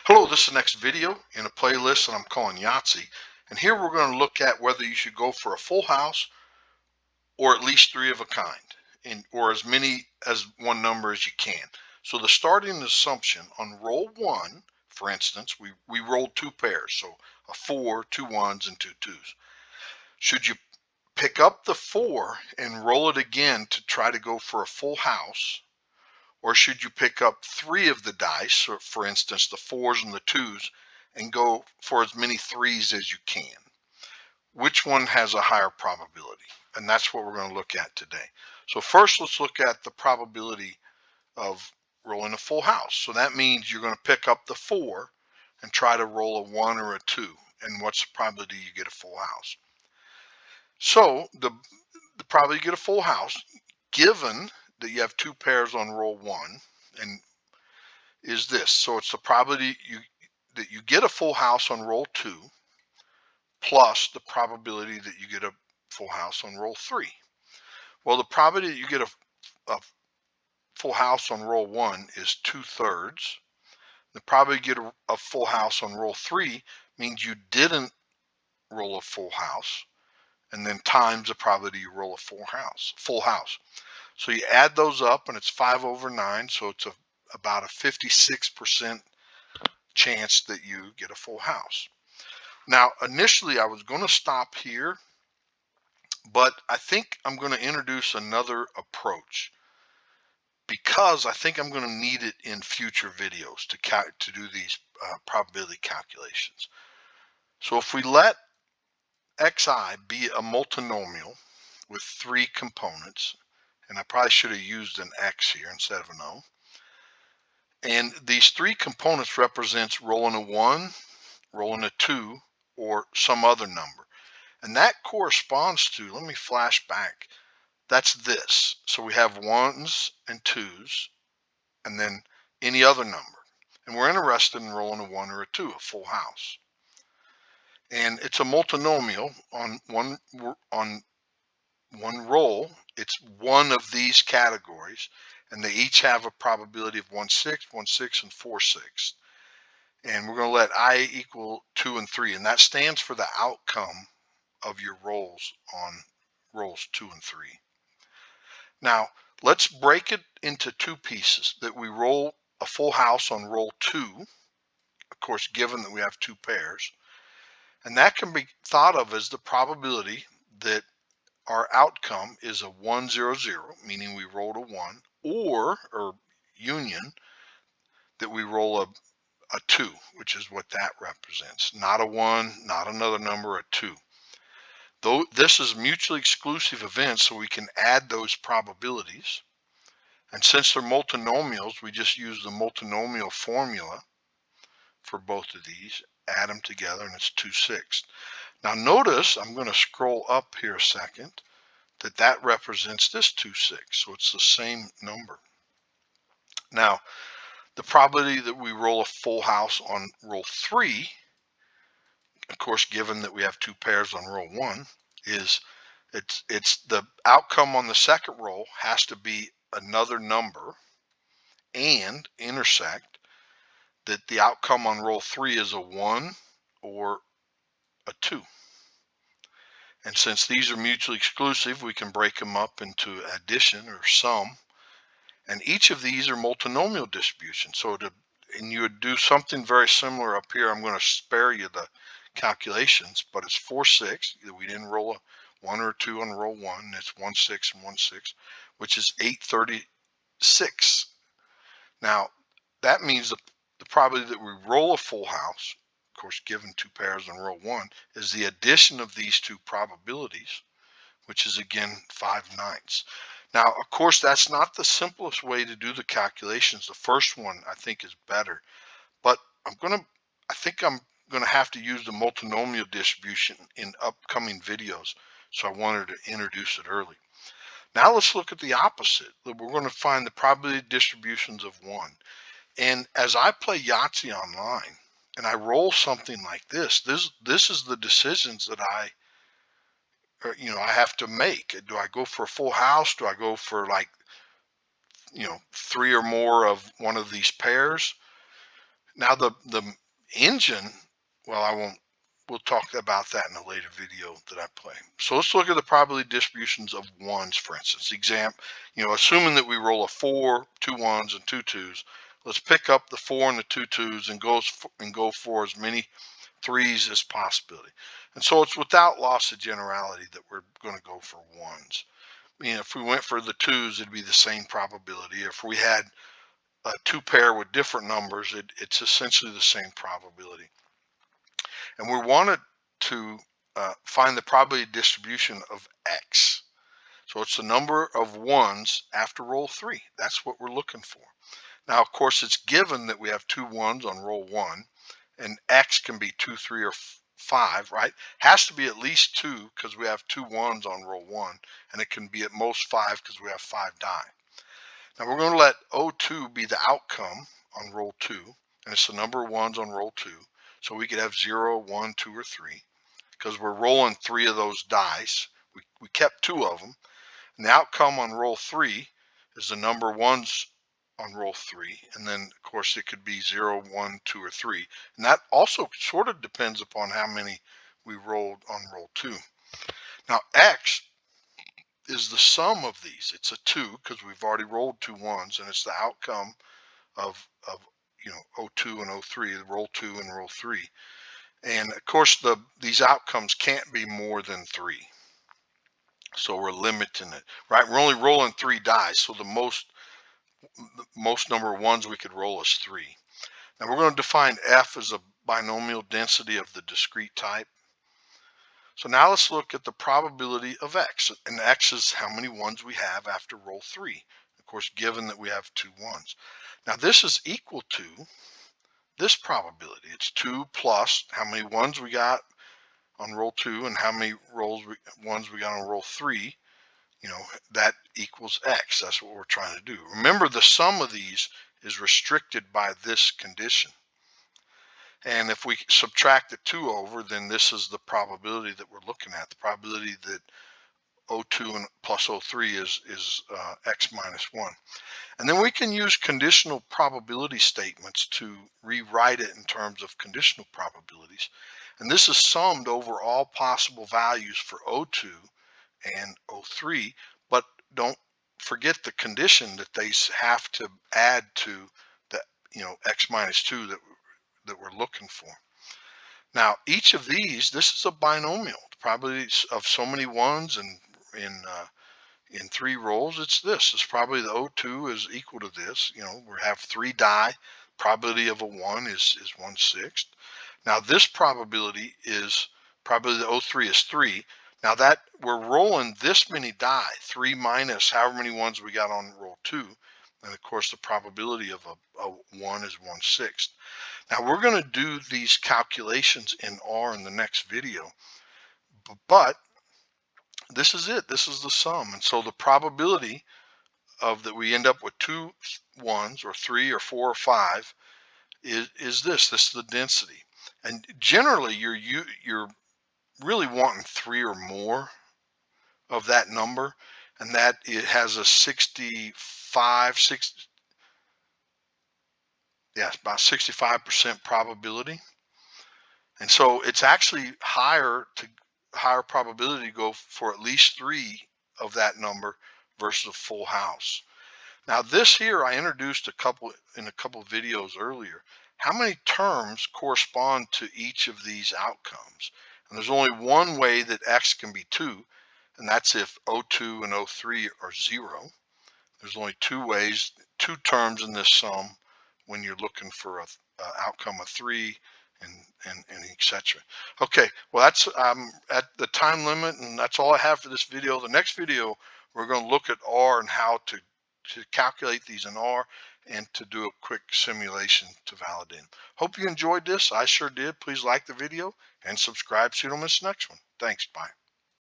Hello, this is the next video in a playlist that I'm calling Yahtzee. And here we're going to look at whether you should go for a full house or at least three of a kind, or as many as one number as you can. So the starting assumption on roll one, for instance, we rolled two pairs. So a four, two ones, and two twos. Should you pick up the four and roll it again to try to go for a full house? Or should you pick up three of the dice, or for instance, the fours and the twos, and go for as many threes as you can? Which one has a higher probability? And that's what we're going to look at today. So first, let's look at the probability of rolling a full house. So that means you're going to pick up the four and try to roll a one or a two. And what's the probability you get a full house? So the probability you get a full house, given that you have two pairs on roll one, and is this. So it's the probability that you get a full house on roll two plus the probability that you get a full house on roll three. Well, the probability that you get a full house on roll one is 2/3. The probability you get a full house on roll three means you didn't roll a full house, and then times the probability you roll a full house. So you add those up and it's 5/9. So it's about a 56% chance that you get a full house. Now, initially I was going to stop here, but I think I'm going to introduce another approach because I think I'm going to need it in future videos to do these probability calculations. So if we let xi be a multinomial with three components, and I probably should have used an x here instead of an o, and these three components represents rolling a one, rolling a two, or some other number. And that corresponds to, let me flash back, that's this. So we have ones and twos, and then any other number. And we're interested in rolling a one or a two, a full house. And it's a multinomial on one roll. It's one of these categories, and they each have a probability of 1/6, 1/6, and 4/6. And we're going to let I equal 2 and 3, and that stands for the outcome of your rolls on rolls 2 and 3. Now, let's break it into two pieces, that we roll a full house on roll 2, of course, given that we have two pairs. And that can be thought of as the probability that our outcome is a 1/0/0, meaning we rolled a 1, or union, that we roll a 2, which is what that represents. Not a 1, not another number, a 2. Though this is mutually exclusive events, so we can add those probabilities. And since they're multinomials, we just use the multinomial formula for both of these, add them together, and it's 2/6. Now notice, I'm going to scroll up here a second, that represents this 2/6, so it's the same number. Now, the probability that we roll a full house on roll 3, of course, given that we have two pairs on roll 1, is it's the outcome on the second roll has to be another number and intersect that the outcome on roll 3 is a 1 or a 2. And since these are mutually exclusive, we can break them up into addition or sum. And each of these are multinomial distributions. So and you would do something very similar up here. I'm going to spare you the calculations, but it's 4/6. We didn't roll a 1 or a 2 on roll 1. It's 1/6 and 1/6, which is 8/36. Now, that means the probability that we roll a full house, of course, given two pairs on roll 1, is the addition of these two probabilities, which is again 5/9. Now, of course, that's not the simplest way to do the calculations. The first one I think is better, but I think I'm gonna have to use the multinomial distribution in upcoming videos. So I wanted to introduce it early. Now let's look at the opposite. We're going to find the probability distributions of 1. And as I play Yahtzee online and I roll something like this is the decisions that I have to make. Do I go for a full house? Do I go for, like, three or more of one of these pairs? Now the engine, well, we'll talk about that in a later video that I play. So let's look at the probability distributions of ones, for instance. Assuming that we roll a 4, 2 ones, and 2 twos, let's pick up the 4 and the 2 twos and go for as many threes as possibility. And so it's without loss of generality that we're going to go for ones. If we went for the twos, it'd be the same probability. If we had a two pair with different numbers, it's essentially the same probability. And we wanted to find the probability distribution of X. So it's the number of ones after roll 3. That's what we're looking for. Now, of course, it's given that we have 2 ones on roll 1, and X can be 2, 3, or 5, right? Has to be at least 2 because we have 2 ones on roll 1, and it can be at most 5 because we have 5 die. Now we're going to let O2 be the outcome on roll 2, and it's the number of ones on roll 2. So we could have 0, 1, 2, or 3 because we're rolling 3 of those dice. We kept 2 of them. And the outcome on roll 3 is the number of ones on roll 3. And then, of course, it could be 0, 1, 2, or 3. And that also sort of depends upon how many we rolled on roll 2. Now, X is the sum of these. It's a 2 because we've already rolled 2 ones, and it's the outcome of O2 and O3, roll 2 and roll 3. And of course, these outcomes can't be more than 3. So we're limiting it, right? We're only rolling 3 dice, so the most number of ones we could roll is 3. Now we're going to define F as a binomial density of the discrete type. So now let's look at the probability of X, and X is how many ones we have after roll 3. Of course, given that we have 2 ones. Now this is equal to this probability. It's 2 plus how many ones we got on roll 2 and how many ones we got on roll 3. That equals X. That's what we're trying to do. Remember, the sum of these is restricted by this condition. And if we subtract the 2 over, then this is the probability that we're looking at. The probability that O2 and plus O3 is X minus 1. And then we can use conditional probability statements to rewrite it in terms of conditional probabilities. And this is summed over all possible values for O2 and O3, but don't forget the condition that they have to add to the X minus 2 that we're looking for. Now, each of these, this is a binomial. The probability of so many ones and in 3 rolls, it's this. It's probably the O2 is equal to this. We have 3 die. Probability of a 1 is 1/6. Now this probability the O3 is 3. Now that we're rolling this many die, 3 minus however many ones we got on roll 2. And of course the probability of a 1 is 1/6. Now we're going to do these calculations in R in the next video. But this is it. This is the sum. And so the probability of that we end up with 2 ones or 3 or 4 or 5 is this. This is the density. And generally you're really wanting 3 or more of that number, and that it has a about 65% probability. And so it's actually higher probability to go for at least 3 of that number versus a full house. Now this here I introduced in a couple of videos earlier. How many terms correspond to each of these outcomes? And there's only one way that X can be 2, and that's if O2 and O3 are 0. There's only 2 terms in this sum when you're looking for a outcome of 3 and etc. Okay, well that's at the time limit, and that's all I have for this video. The next video we're going to look at R and how to calculate these in R and to do a quick simulation to validate them. Hope you enjoyed this. I sure did. Please like the video and subscribe so you don't miss the next one. Thanks. Bye.